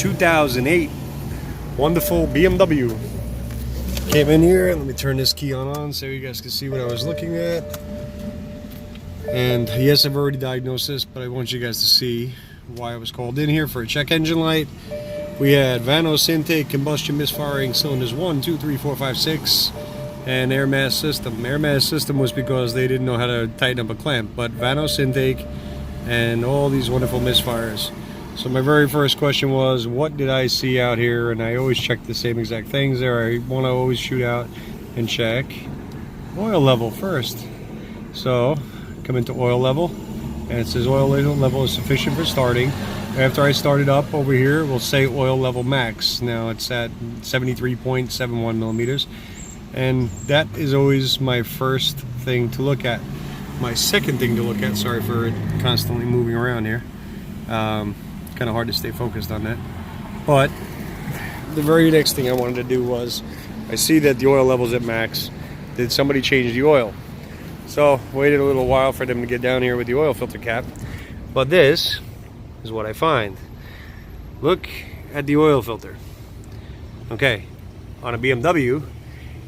2008 wonderful BMW. Came in here, and let me turn this key on so you guys can see what I was looking at. And yes, I've already diagnosed this, but I want you guys to see why I was called in here for a check engine light. We had Vanos intake, combustion misfiring, cylinders 1, 2, 3, 4, 5, 6, and air mass system. Air mass system was because they didn't know how to tighten up a clamp, but Vanos intake and all these wonderful misfires. So my very first question was, what did I see out here? And I always check the same exact things there. I want to always shoot out and check oil level first. So come into oil level, and it says oil level is sufficient for starting. After I start it up over here, we'll say oil level max. Now it's at 73.71 millimeters, and that is always my first thing to look at. My second thing to look at, sorry for it constantly moving around here, kind of hard to stay focused on that, but the very next thing I wanted to do was, I see that the oil level's at max. Did somebody change the oil? So waited a little while for them to get down here with the oil filter cap, but this is what I find. Look at the oil filter. Okay, on a BMW,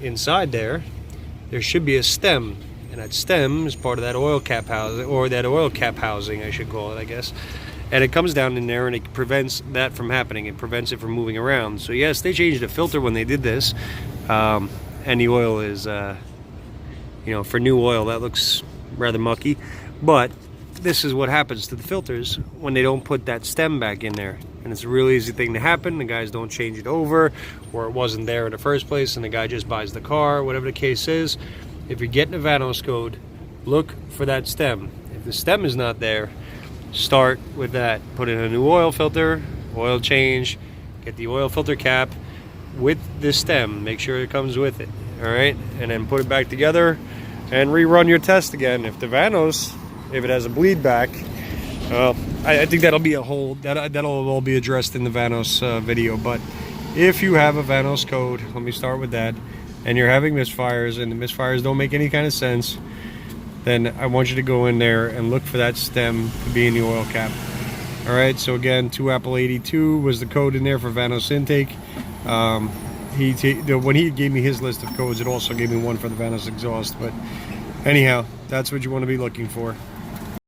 inside there should be a stem, and that stem is part of that oil cap housing, or that oil cap housing I should call it, I guess. And it comes down in there, and it prevents that from happening. It prevents it from moving around. So yes, they changed the filter when they did this, and the oil is, you know, for new oil, that looks rather mucky. But this is what happens to the filters when they don't put that stem back in there. And it's a real easy thing to happen. The guys don't change it over, or it wasn't there in the first place, and the guy just buys the car, whatever the case is. If you're getting a Vanos code, look for that stem. If the stem is not there, start with that. Put in a new oil filter, oil change, get the oil filter cap with the stem. Make sure it comes with it, all right? And then put it back together and rerun your test again. If the Vanos, if it has a bleed back, I think that'll be a whole, that'll all be addressed in the Vanos video. But if you have a Vanos code, let me start with that, and you're having misfires, and the misfires don't make any kind of sense, then I want you to go in there and look for that stem to be in the oil cap. All right, so again, 2Apple82 was the code in there for Vanos intake. When he gave me his list of codes, it also gave me one for the Vanos exhaust. But anyhow, that's what you want to be looking for.